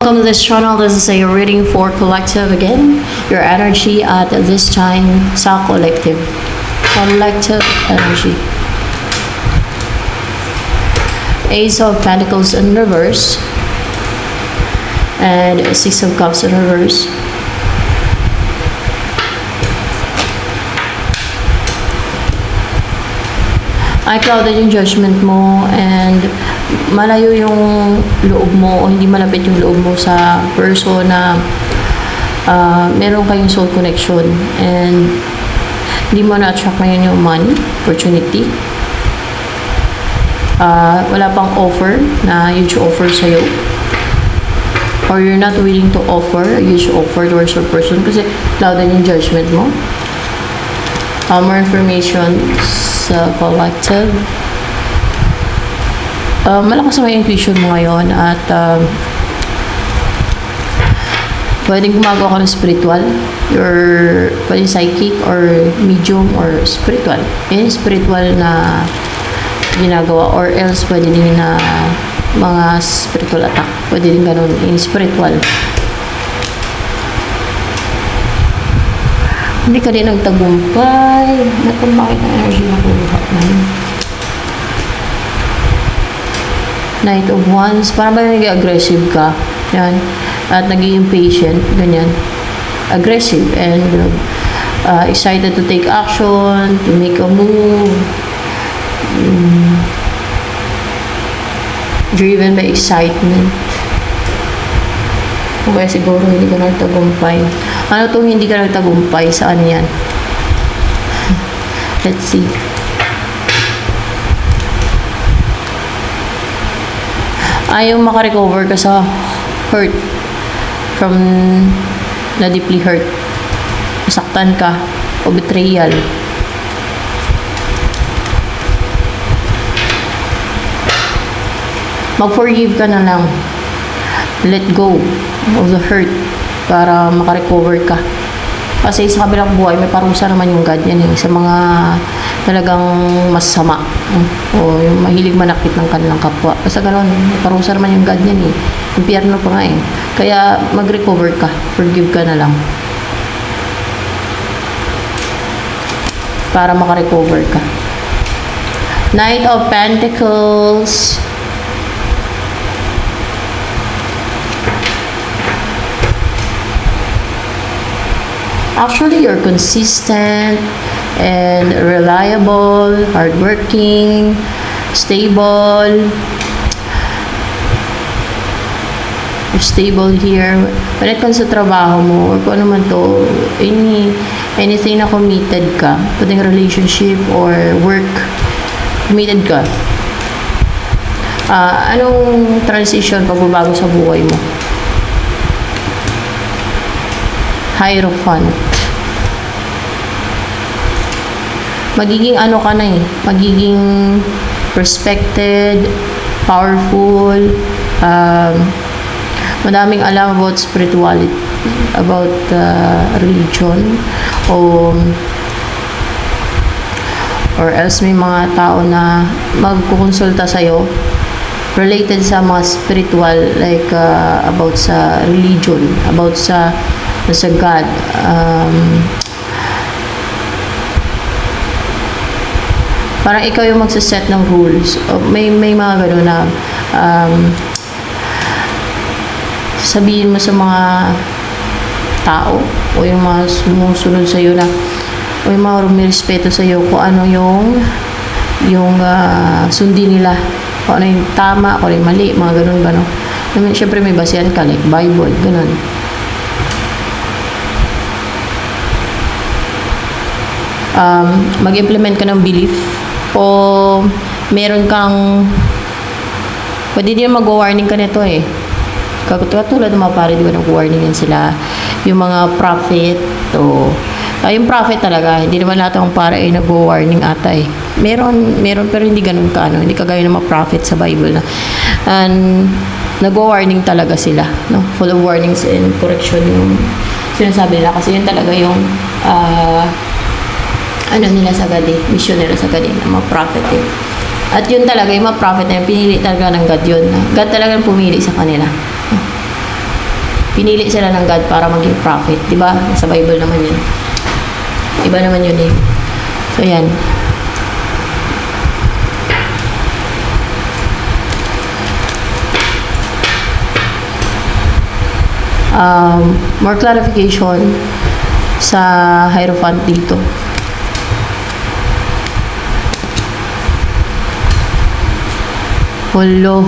Welcome to this channel. This is a reading for collective again. Your energy at this time sa collective. Collective energy. Ace of Pentacles in reverse. And Six of Cups in reverse. Ay, clouded yung judgment mo and malayo yung loob mo o hindi malapit yung loob mo sa person na meron kayong soul connection and hindi mo na-attract ngayon yung money, opportunity. Wala pang offer na huge offer sa'yo or you're not willing to offer a huge offer towards your person kasi clouded yung judgment mo. More information sa collective. Malakas na yung intuition mo ngayon at pwedeng gumagawa ka ng spiritual pwedeng psychic or medium or spiritual. Yan spiritual na ginagawa or else pwede din na mga spiritual attack. Pwede din ganun in spiritual. Hindi ka rin nagtagumpay. Bakit ang energy na kuha na yun? Knight of Wands. Parang ba nag-aggressive ka? Yan. At naging impatient. Ganyan. Aggressive and excited to take action, to make a move. Driven by excitement. Okay, siguro hindi ka nagtagumpay. Ano itong hindi ka nagtagumpay? Saan yan? Let's see. Ayaw makarecover ka sa hurt. From na deeply hurt. Masaktan ka. O betrayal. Mag-forgive ka na lang. Let go of the hurt para makarecover ka. Kasi sa kabilang buhay, may parusa naman yung God yan sa mga talagang masama. O yung mahilig manakit ng kanilang kapwa. Basta gano'n, may parusa naman yung God yan Impyerno pa nga Kaya mag-recover ka. Forgive ka na lang. Para makarecover ka. Knight of Pentacles. Actually, you're consistent and reliable, hardworking, stable. You're stable here. When it comes sa trabaho mo, or kung ano man to, anything na committed ka, pwedeng relationship or work, committed ka. Anong transition, pagbabago sa buhay mo? Hierophant. Magiging ano ka na magiging respected, powerful, madaming alam about spirituality, about religion, or else may mga tao na magkukonsulta sa'yo related sa mga spiritual, like about sa religion, about sa God. Parang ikaw yung magsaset ng rules. May mga gano'n na sabihin mo sa mga tao o yung mga sumusunod sa'yo na o yung mga rumirespeto sa'yo kung ano yung sundin nila. Kung ano yung tama, kung ano yung mali, mga gano'n. Siyempre may basihan ka, like Bible, gano'n. Mag-implement ka ng belief o meron kang pwede din mag-warning ka nito katulad ng mga pare, di ba nag-warning yan sila yung mga prophet o yung prophet talaga, hindi naman lahat ng pare ay nag-warning ata meron pero hindi ganun ka hindi kagaya ng mga prophet sa Bible na and nag-warning talaga sila full of warnings and correction yung sinasabi nila kasi yun talaga yung nila sa gadi, mission nila sa gadi, ng mga prophet At yun talaga, yung mga prophet na yun, pinili talaga ng God yun. God talaga pumili sa kanila. Pinili sila ng God para maging prophet, di ba? Sa Bible naman yun. Iba naman yun eh. So, yan. More clarification sa Hierophant dito. Hulo.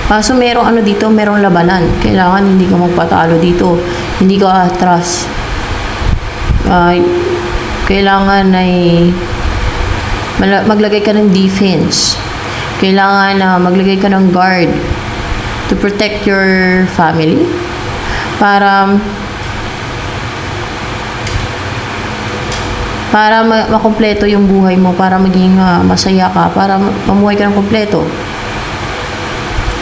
Kaso merong ano dito, merong labanan. Kailangan hindi ka magpatalo dito. Hindi ka atras. Kailangan ay maglagay ka ng defense. Kailangan na maglagay ka ng guard to protect your family. Para makumpleto yung buhay mo, para maging masaya ka, para mamuhay ka ng kumpleto,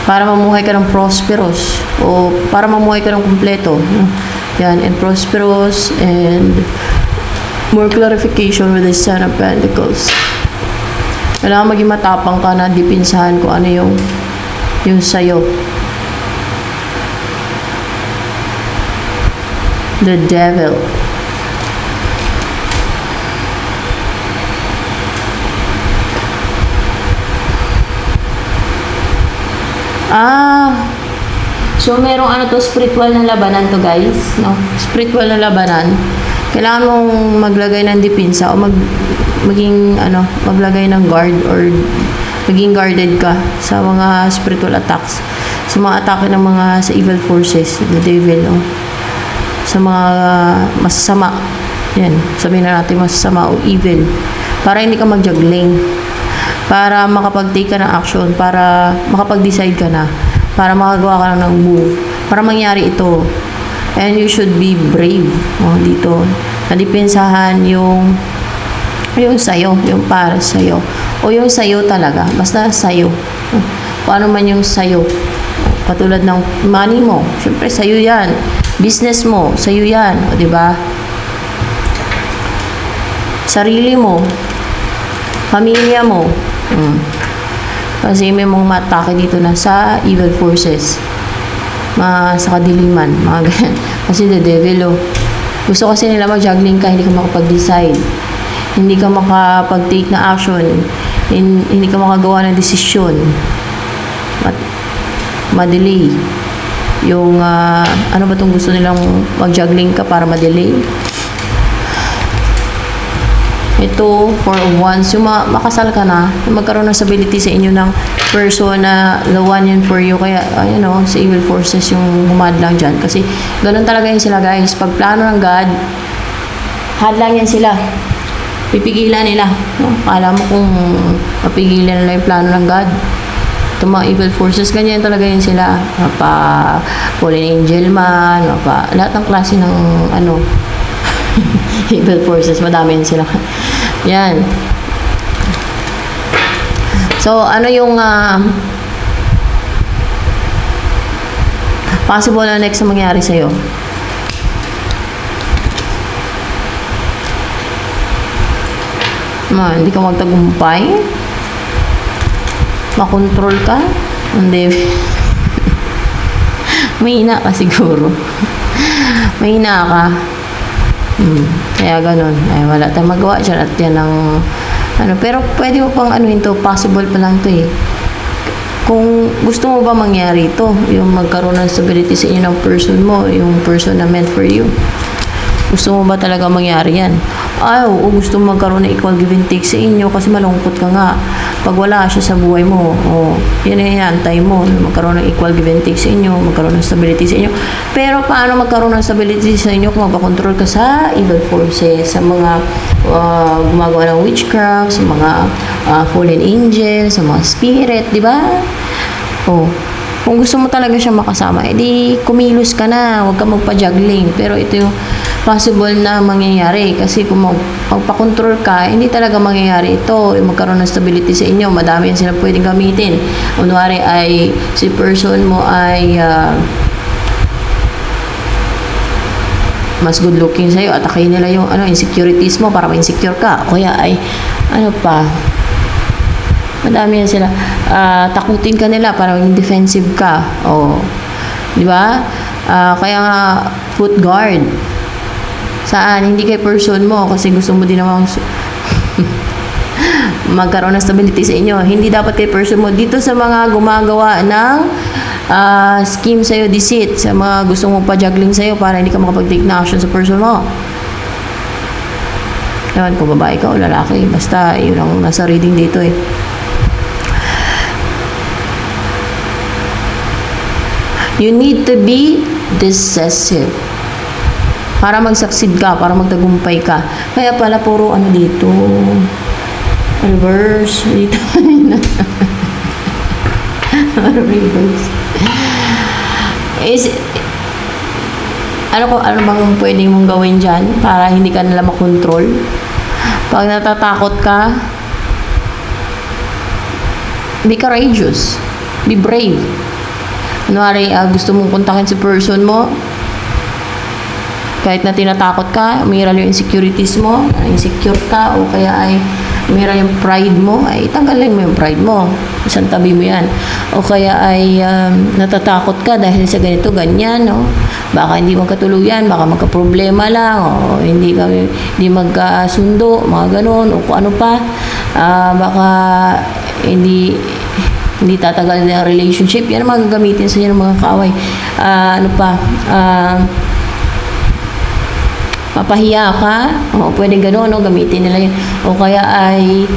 para mamuhay ka ng prosperous, o para mamuhay ka ng kumpleto. Yan, and prosperous, and more clarification with the Son of Pentacles. Kailangan maging matapang ka na dipinsahan kung ano yung sayo. The Devil. So merong ano to, spiritual na labanan to guys, no? Spiritual na labanan. Kailangan mong maglagay ng depensa o maging ano, maglagay ng guard or maging guarded ka sa mga spiritual attacks. Sa mga atake ng mga sa evil forces, the devil, no? Sa mga masasama. Yan, sabihin na natin masasama o evil. Para hindi ka mag-juggling. Para makapag-take ka ng action, para makapag-decide ka na, para makagawa ka ng move, para mangyari ito. And you should be brave, dito. Nadipensahan yung sayo, yung para sayo. O yung sayo talaga, basta sayo. Paano man yung sayo. Katulad ng money mo, syempre sayo yan. Business mo, sayo yan. O, diba? Sarili mo, pamilya mo. Kasi may mga matake dito na sa evil forces, sa kadiliman, mga ganyan. Kasi the devil, gusto kasi nila mag-juggling ka, hindi ka makapag-decide, hindi ka makapag-take na action, hindi ka makagawa ng desisyon, ma-delay yung ano ba itong gusto nilang mag-juggling ka para ma-delay. Ito, for once, yung makasal ka na, magkaroon ng stability sa inyo ng person na the one yun for you. Kaya, sa evil forces yung humadlang dyan. Kasi, ganun talaga yun sila, guys. Pag plano ng God, hadlang yan sila. Pipigilan nila. No? Kala mo kung mapigilan nila yung plano ng God. Ito mga evil forces, ganyan talaga yun sila. Fallen angel man, lahat ng klase ng, evil forces, madami yun sila. Yan. So, ano yung possible na next na mangyari sa'yo? Hindi ka magtagumpay? Makontrol ka? Hindi. Mahina ka siguro. Mahina ka. Kaya ganun. Ay, wala tayong magawa dyan. At yan ang pero pwede mo pang ito, possible pa lang to eh. Kung gusto mo ba mangyari ito, yung magkaroon ng stability sa inyo ng person mo, yung person na meant for you. Gusto mo ba talaga mangyari yan? O gusto mo magkaroon ng equal give and take sa inyo kasi malungkot ka nga. Pag wala siya sa buhay mo, yan antay mo. Magkaroon ng equal give and take sa inyo, magkaroon ng stability sa inyo. Pero paano magkaroon ng stability sa inyo kung magpakontrol ka sa evil forces, sa mga gumagawa ng witchcraft, sa mga fallen angels, sa mga spirit, di ba? Kung gusto mo talaga siya makasama, edi kumilos ka na, huwag ka magpa-juggling. Pero ito yung possible na mangyayari kasi kung magpakontrol ka, hindi talaga mangyayari ito. Yung magkaroon ng stability sa inyo, madami yan sila pwedeng gamitin. Kunwari ay si person mo ay mas good looking sa'yo, atakin nila yung insecurities mo para ma-insecure ka. O kaya ay madami yan sila. Takutin ka nila para maging defensive ka. Di ba? Kaya nga, put guard. Saan? Hindi kay person mo kasi gusto mo din namang magkaroon ng stability sa inyo. Hindi dapat kay person mo. Dito sa mga gumagawa ng scheme sa'yo, deceit, sa mga gusto mong pa-juggling sa'yo para hindi ka makapag-take na action sa person mo. Ewan kung babae ka o lalaki. Basta, yun ang nasa reading dito eh. You need to be decisive. Para mag-succeed ka, para magtagumpay ka. Kaya pala puro ano dito. Reverse. Dito. Reverse. Ano bang pwede mong gawin dyan para hindi ka nila makontrol? Pag natatakot ka, be courageous. Be brave. Kunwari, gusto mong kontakin si person mo, kahit na tinatakot ka, umiral yung insecurities mo, insecure ka, o kaya ay umiral yung pride mo, ay tanggalin mo yung pride mo. Isang tabi mo yan. O kaya ay natatakot ka dahil sa ganito, ganyan, no? Baka hindi magkatuluyan, baka magka-problema lang, o hindi magkasundo, mga ganun, o kung ano pa. Baka hindi tatagal na relationship. Yan ang magagamitin sa inyo ng mga kaaway. Mapahiya ka, o pwede gano'n, no? Gamitin nila yun. O kaya ay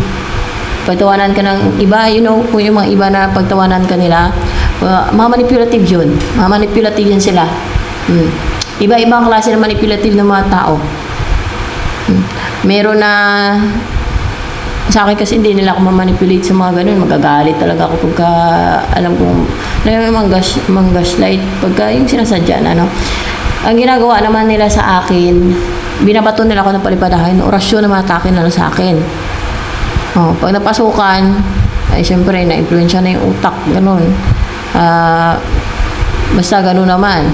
pagtawanan ka ng iba, kung yung mga iba na pagtawanan ka nila, mamanipulative yun. Mamanipulative yan sila. Iba-ibang klase ng manipulative ng mga tao. Meron na, sa akin kasi hindi nila ako mamanipulate sa mga ganun. Magagalit talaga ako pagka alam kong mang-gaslight pagka yung sinasadya na, no? Ang ginagawa naman nila sa akin, binabato nila ako ng palipadahan, orasyon na matake nila sa akin. Pag napasukan, ay syempre, na-influensya na yung utak, ganun. Basta ganun naman.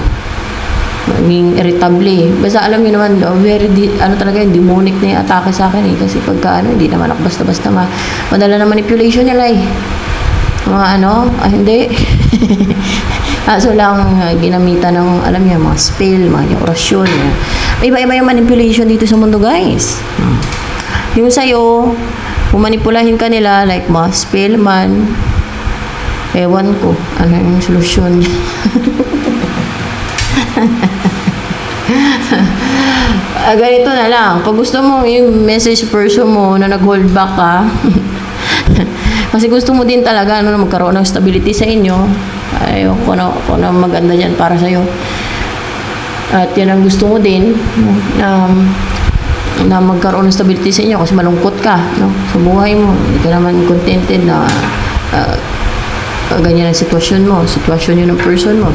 Maging irritable. Basta alam niyo naman, talaga yung demonic na yung atake sa akin eh. Kasi pagka hindi naman ako basta-basta madala na manipulation nila eh. Hindi. So lang, ginamitan ng, alam niyo, mga spell, mga orasyon. Iba-iba yung manipulation dito sa mundo, guys. Yung sa'yo, kung manipulahin ka nila, like mga spell man, ewan ko, ano yung solusyon. Ganito na lang. Pag gusto mo yung message person mo na nag-hold back ka, kasi gusto mo din talaga na magkaroon ng stability sa inyo, ay kung ano maganda dyan para sa'yo. At yan ang gusto mo din, na magkaroon ng stability sa inyo kasi malungkot ka, no? Sa buhay mo, hindi ka naman contented na ganyan ang sitwasyon yun ng person mo.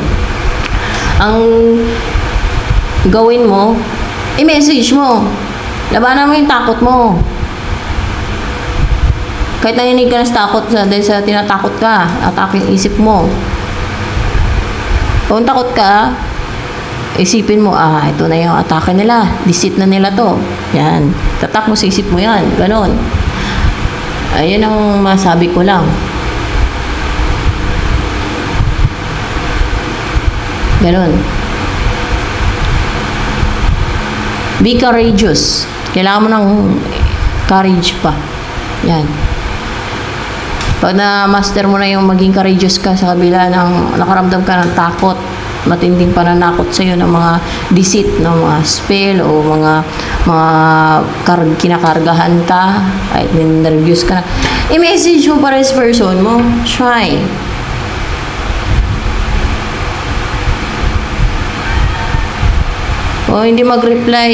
Ang gawin mo, i-message mo. Labanan mo yung takot mo. Kahit nanginig ka na sa takot dahil sa tinatakot ka, atake yung isip mo. Kung takot ka, isipin mo, ito na yung atake nila. Deceit na nila to. Yan. Tatak mo sa isip mo yan. Ganon. Ayun ang masabi ko lang. Ganon. Be courageous. Kailangan mo ng courage pa. Yan. Pag na-master mo na yung maging courageous ka sa kabila ng nakaramdam ka ng takot, matinding pananakot sa'yo ng mga deceit, ng mga spell o mga kinakargahan ka, kahit nervous ka na, i-message mo para sa person mo. Try. O hindi mag-reply,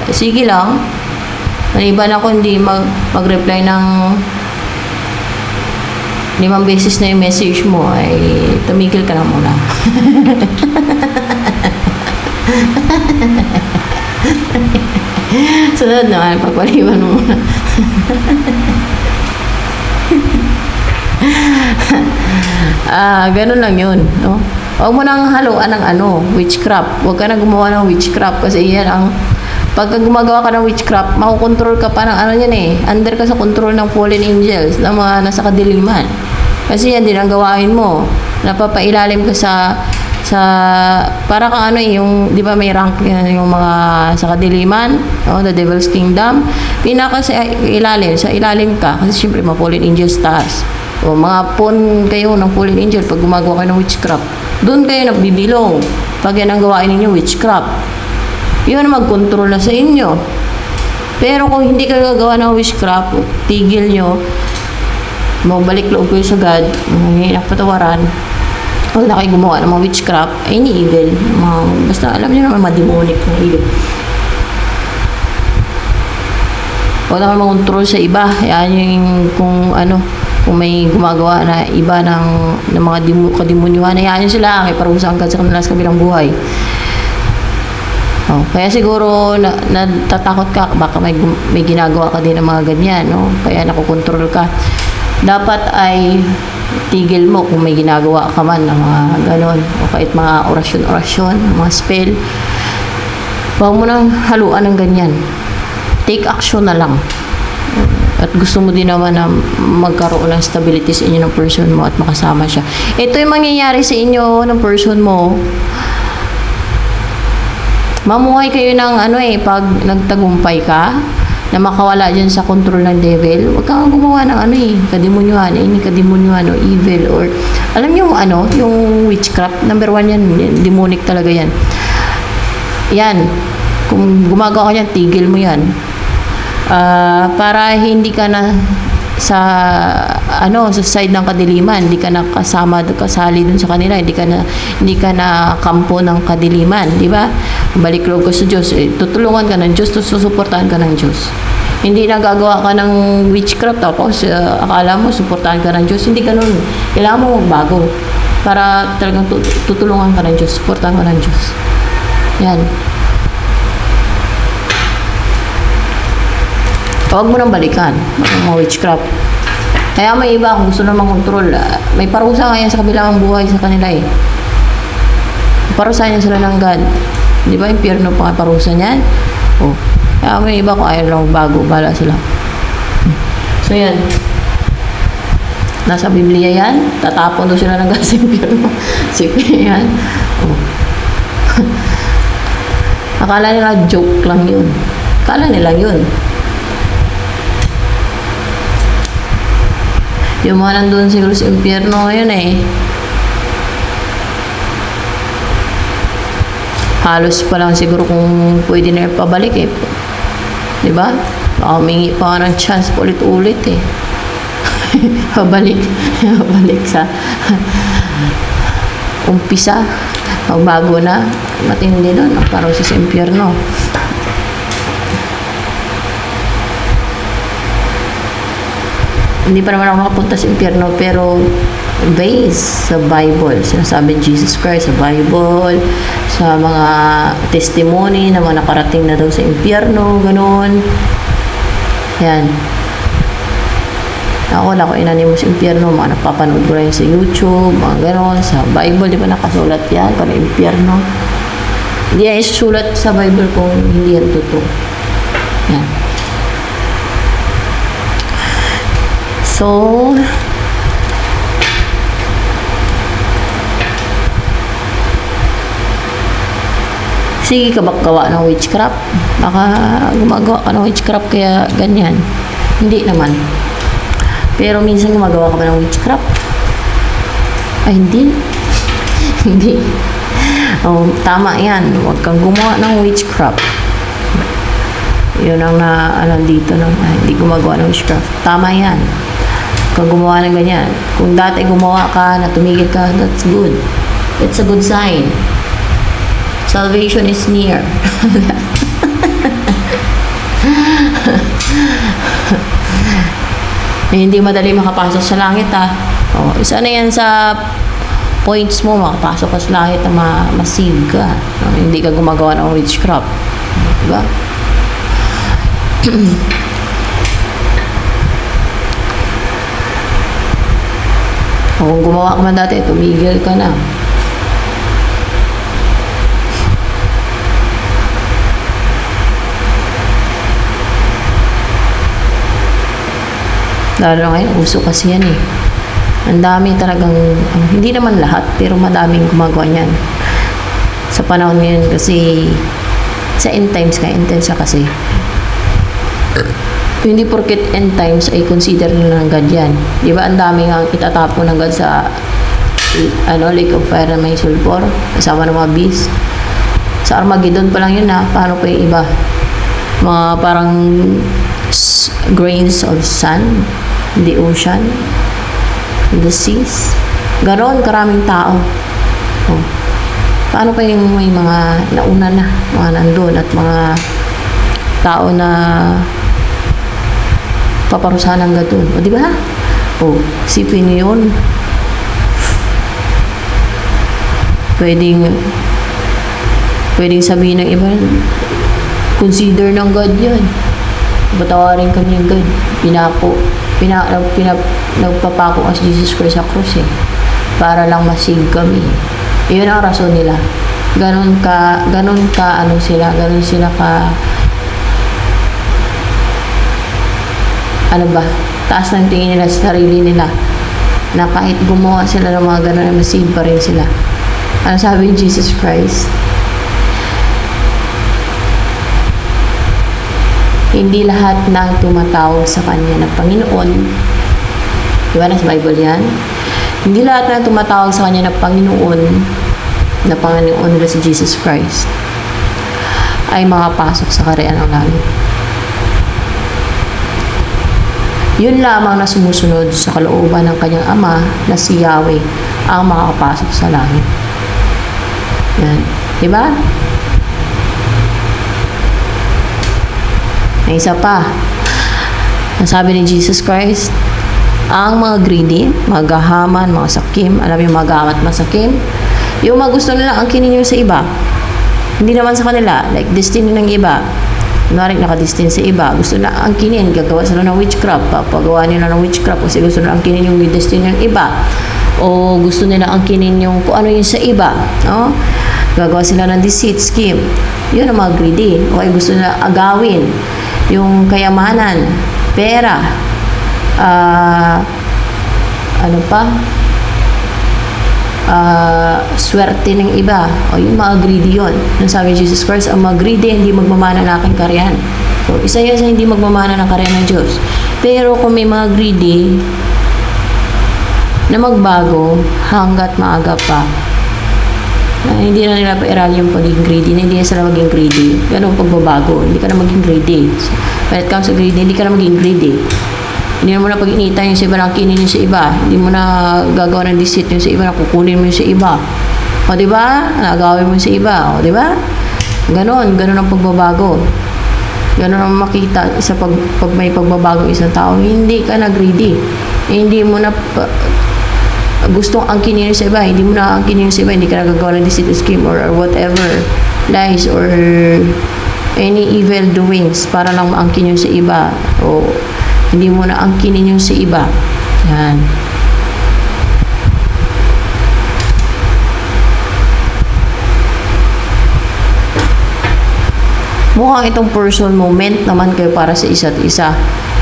sige lang. Maliban ako hindi mag-reply ng 5 beses na yung message mo, ay tumigil ka na muna. Sunod naman, pagpaliban mo muna. Ganun lang yun, no? Huwag mo nang haluan ng witchcraft. Huwag ka na gumawa ng witchcraft kasi yan ang pagka gumagawa ka ng witchcraft, makukontrol ka pa ng yan eh. Under ka sa control ng fallen angels na mga nasa kadiliman. Kasi yan din ang gawain mo. Napapailalim ka sa sa para kang ano eh, yung 'di ba may rank yung mga sa kadiliman, the Devil's Kingdom, pinaka sa ilalim ka kasi syempre mga fallen angels taas. O mga pawn kayo ng fallen angel pag gumagawa kayo ng witchcraft. Doon kayo nagbibilong. Pag yan ang gawain ninyo witchcraft. Yun ang mag-control na sa inyo. Pero kung hindi kayo gagawa ng witchcraft, tigil nyo, magbalik loob kayo sa God, hindi patawaran. Pag na kayo gumawa ng mga witchcraft, ay ni evil. Basta alam nyo naman, mademonic na evil. Huwag na kayo mag-control sa iba. Yan yung kung ano, kung may gumagawa na iba ng mga kadimunyuhan, hayaan nyo sila, may parusahan ka sa kanila sa kabilang buhay. Kaya siguro natatakot ka, baka may ginagawa ka din ng mga ganyan, no? Kaya nakokontrol ka. Dapat ay tigil mo kung may ginagawa ka man ng mga ganon, o kahit mga orasyon, mga spell. Huwag mo nang haluan ng ganyan. Take action na lang. At gusto mo din naman na magkaroon ng stability sa inyo ng person mo at makasama siya. Ito yung mangyayari sa inyo ng person mo. Mamuhay kayo ng pag nagtagumpay ka, na makawala dyan sa control ng devil, huwag kang gumawa ng kadimunyuhan, kadimunyuhan o evil, or alam niyo yung witchcraft, number 1 yan, demonic talaga yan. Yan, kung gumagawa ka yan, tigil mo yan. Para hindi ka na sa side ng kadiliman, hindi ka na kasali dun sa kanila, hindi ka na kampo ng kadiliman, di ba? Balik loob ka sa Diyos, tutulungan ka ng Diyos, susuportahan ka ng Diyos. Hindi na gagawa ka ng witchcraft tapos akala mo suportahan ka ng Diyos, hindi ganun. Kailangan mo magbago para talagang tutulungan ka ng Diyos, suportahan ka ng Diyos. Yan. Huwag mo nang balikan mga witchcraft. Kaya may iba kung gusto na mag-control, may parusa ngayon sa kabilang buhay sa kanila eh. Parusa niya sila ng God. Di ba, impyerno pa parusa niyan? Kaya may iba kung ayaw lang bago, bala sila. So yan. Nasa Biblia yan. Tatapon doon sila ng gas sa impyerno. Sige yan. Akala nila joke lang yun. Akala nila yun. Yung mga nandun siguro sa impyerno ngayon halos pa lang siguro kung pwede na pabalik diba? Baka humingi pa ng chance ulit-ulit pabalik sa umpisa, magbago na, matindi nun parang sa impyerno. Hindi pa naman ako nakapunta sa impyerno, pero based sa Bible, sinasabi Jesus Christ sa Bible, sa mga testimony na mga nakarating na daw sa impyerno, ganun. Yan. Ako, wala ko inanimo sa impyerno, mga napapanood ko rin sa YouTube, mga ganun, sa Bible, di ba nakasulat yan, para impyerno. Hindi yan isusulat sa Bible kung hindi yan totoo. Yan. So, sige ka ba gawa ng witchcraft? Baka gumagawa ka ng witchcraft kaya ganyan. Hindi naman. Pero minsan gumagawa ka ba ng witchcraft? Ay, hindi. Hindi. Tama yan. Huwag kang gumawa ng witchcraft. Yun ang dito hindi gumagawa ng witchcraft. Tama yan. Kung gumawa ng ganyan. Kung dati gumawa ka, na tumigil ka, that's good. It's a good sign. Salvation is near. Hindi madali makapasok sa langit isa na yan sa points mo, makapasok ka sa langit na masig ka. Hindi ka gumagawa ng witchcraft. Diba? Kung gumawa ka man dati, tumigil ka na. Lalo ngayon, uso kasi yan Ang dami talagang, hindi naman lahat, pero madaming gumagawa niyan. sa panahon ngayon kasi sa end times siya kasi. Hindi porket end times ay consider nila ng God yan. Di ba ang dami nga itatapon ng God sa Lake of Fire na may sulfur, kasama ng mga beast. Sa Armageddon pa lang yun paano pa yung iba? Mga parang grains of sand in the ocean, in the seas. Ganon karaming tao. Oh. Paano pa yung may mga nauna na, mga nandun at mga tao na paparusahan ng gadun. O, di ba? O, sipin niyo yun. Pwedeng sabihin ng iba, consider ng God yan. Patawarin kami ng God. Nagpapako as Jesus Christ sa krus para lang masig kami. Iyon ang rason nila. Ganon sila taas ng tingin nila sa sarili nila na kahit gumawa sila ng mga ganon, masig pa rin sila. Ano sabi ni Jesus Christ? Hindi lahat ng tumatawag sa Kanya ng Panginoon, di ba nasa Bible yan? Hindi lahat ng tumatawag sa Kanya ng Panginoon na si Jesus Christ ay makapasok sa kaharian ng langit. Yun lamang na sumusunod sa kalooban ng Kanyang Ama na si Yahweh ang makakapasok sa langit. Yan. Diba? May isa pa. Nasabi ni Jesus Christ, ang mga greedy, mga gahaman, mga sakim, alam yung mga gahaman at masakim, yung mga gusto nila angkinin yung sa iba. Hindi naman sa kanila, like destiny ng iba. Kunwari nakadestin sa iba, gusto na angkinin, gagawa sila ng witchcraft, papagawa nila ng witchcraft kasi gusto na angkinin yung destiny ng iba. O gusto nila angkinin yung kung ano yung sa iba. No? Gagawa sila ng deceit scheme. Yun ang mga greedy. Okay, gusto nila agawin yung kayamanan, pera, swerte ng iba. O yung mga greedy yun. Nang sabi ni Jesus Christ, ang mga greedy hindi magmamana ng aking karyan. So, isa yan sa hindi magmamana ng karyan ng Diyos. Pero kung may mga greedy na magbago hanggat maaga pa, na hindi na nila pairali yung pagiging greedy, na hindi na sila maging greedy. Ganun pagbabago. Hindi ka na maging greedy. When it comes to greedy, hindi ka na maging greedy. Hindi mo na pag-inita yung sa iba, angkinin yung sa iba. Hindi mo na gagawa ng deceit yung sa iba, nakukunin mo yung sa iba. O, diba? Nagawin mo yung sa iba. O, diba? Ganon ang pagbabago. Ganon ang makita sa pag may pagbabago isang tao. Hindi ka na greedy. Hindi mo na gustong angkinin yung sa iba. Hindi mo na angkinin yung sa iba. Hindi ka na gagawa ng deceit scheme or whatever. Lies or any evil doings para lang maangkin yung sa iba. O hindi mo na angkinin yung sa iba. Yan. Mukhang itong person moment naman kayo para sa isa't isa.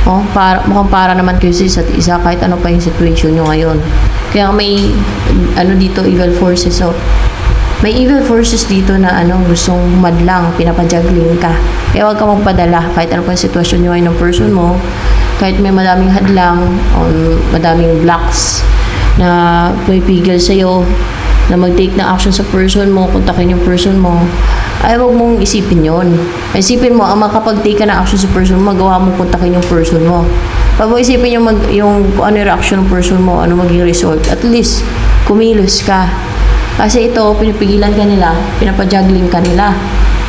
Mukhang para naman kayo sa isa't isa kahit ano pa yung situation nyo ngayon. Kaya may dito evil forces. So, may evil forces dito na gustong madlang, pinapajuggling ka. Kaya huwag ka magpadala kahit ano pa yung sitwasyon nyo ngayon ng person mo. Kahit may madaming hadlang o madaming blocks na pumipigil sa'yo na mag-take ng action sa person mo, kontakin yung person mo, ay huwag mong isipin yon. Isipin mo, ang makapag-take ka ng action sa person mo, magawa mo kontakin yung person mo. Pag mo isipin yung kung ano yung reaction ng person mo, ano maging result, at least kumilos ka. Kasi ito, pinipigilan ka nila, pinapajuggling ka nila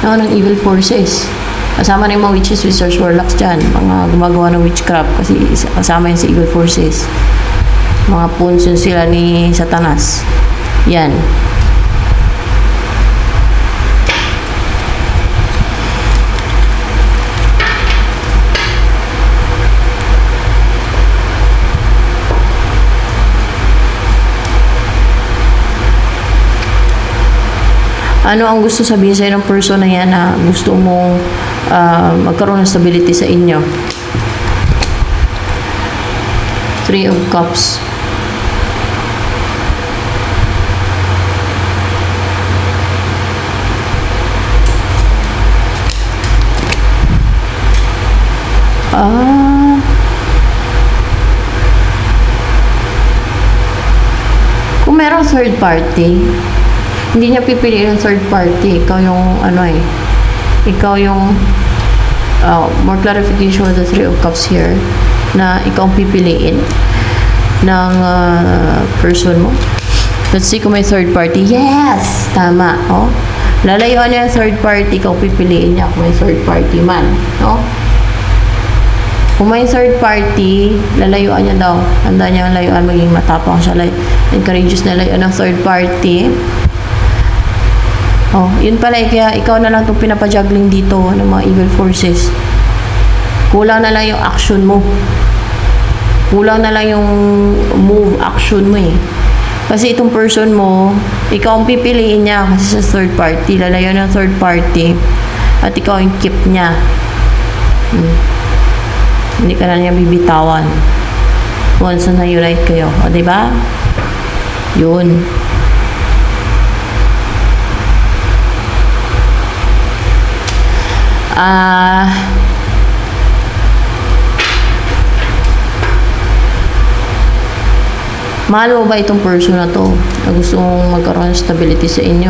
ng evil forces. Kasama na yung mga witches, wizards, warlocks dyan. Mga gumagawa ng witchcraft kasi kasama yun sa evil forces. Mga punson sila ni Satanas. Yan. Ano ang gusto sabihin sa'yo ng person na yan na gusto mong magkaroon ng stability sa inyo? Three of Cups. Ah, kung merong third party, hindi niya pipiliin yung third party. Ikaw yung ikaw yung more clarification with the Three of Cups here na ikaw ang pipiliin ng person mo. Let's see kung may third party. Yes! Tama. Oh. Lalayuan niya yung third party, ikaw pipiliin niya kung may third party man. No? Kung may third party, lalayuan niya daw. Handa niya ang layuan, maging matapang siya. Encourageous na layuan ng third party. Oh, yun pala kaya ikaw na lang itong pinapajuggling dito ng mga evil forces. Kulang na lang yung action mo. Kulang na lang yung move, action mo eh. Kasi itong person mo, ikaw ang pipiliin niya kasi sa third party. Lalayo ng third party. At ikaw yung keep niya. Hindi ka na niya bibitawan. Once na unite kayo. O, diba? Yun. Mahal mo ba itong person na to na gusto mong magkaroon ng stability sa inyo?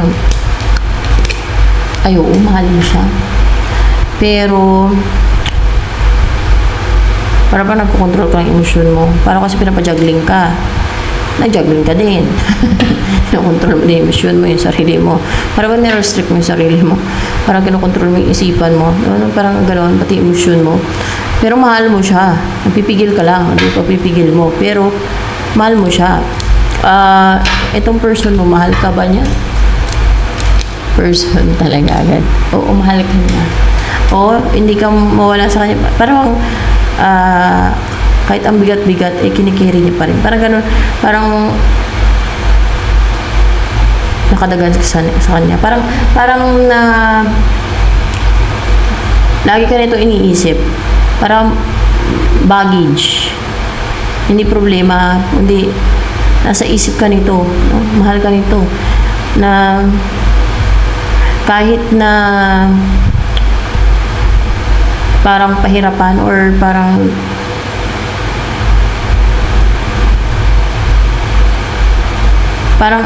Ay, oo, mahal mo siya. Pero para ba nagkocontrol ka ng emosyon mo? Para kasi pinapajuggling ka. Nag-juggling ka din. Kinokontrol mo din yung emosyon mo, yung sarili mo. Para ba nirestrict mo yung sarili mo? Parang kinokontrol mo yung isipan mo. Parang gano'n, pati emosyon mo. Pero mahal mo siya. Napipigil ka lang. Hindi pa pipigil mo. Pero mahal mo siya. Itong person mo, mahal ka ba niya? Person talaga agad. Oo, mahal ka niya. Oo, hindi ka mawala sa kanya. Parang, kahit ang bigat-bigat, kinikiri niya pa rin. Parang ganun, parang nakadagan sa kanya. Parang na lagi ka nito iniisip. Parang baggage. Hindi problema, hindi nasa isip ka nito, no? Mahal ka nito na kahit na parang pahirapan or parang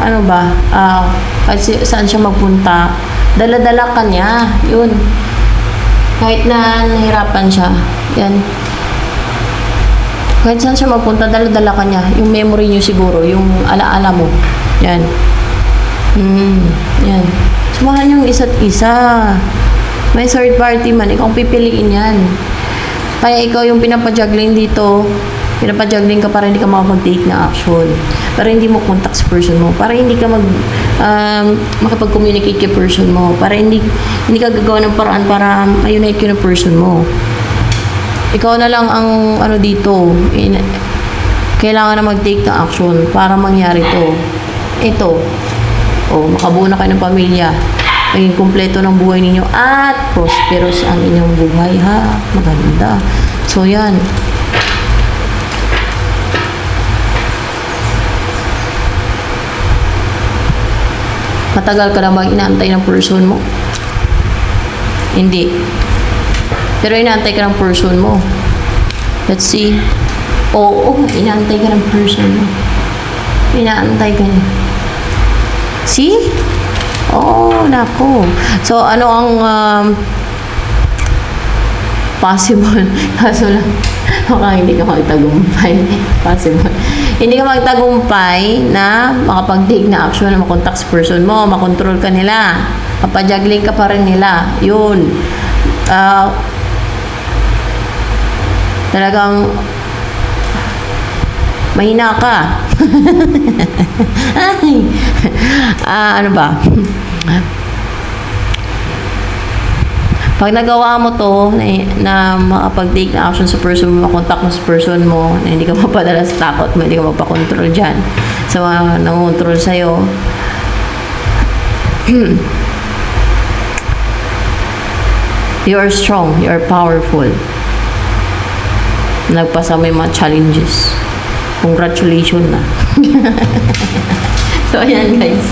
ano ba, kasi saan siya magpunta, dala-dala ka niya, yun. Kahit na nahirapan siya, yan. Kahit saan siya magpunta, dala-dala ka niya. Yung memory niyo siguro, yung alaala mo. Yan. Yan. Sumahan yung isa't isa. May third party man, ikaw pipiliin yan. Kaya ikaw yung pinapajuggling dito, pinapajuggling ka para hindi ka makapag-take na action. Para hindi mo contact sa person mo. Para hindi ka makapag-communicate kay person mo. Para hindi ka gagawa ng paraan para ma-unite yung person mo. Ikaw na lang ang dito, kailangan na mag-take ng action para mangyari to. Ito, makabuo na kayo ng pamilya, maging kumpleto ng buhay ninyo at prosperous ang inyong buhay, ha? Maganda. So, yan. Matagal ka na bang inaantay ng person mo? Hindi. Pero inaantay ka ng person mo. Let's see. Oo, inaantay ka ng person mo. Inaantay ka niya. See? Oo, nako. So, ano ang possible? Kaso lang, baka hindi ka magtagumpay. Possible. Hindi ka magtagumpay na makapag-take na action na makontak sa person mo, makontrol ka nila. Mapajuggling ka pa rin nila. Yun. Talagang mahina ka. Ano ba? Pag nagawa mo to na makapag-take na action sa person mo, makontak mo sa person mo, na hindi ka mapadala sa takot mo, hindi ka magpakontrol dyan sa mga nangontrol sa'yo, you are strong, you are powerful. Nagpasa mo yung mga challenges. Congratulations na. So, ayan guys.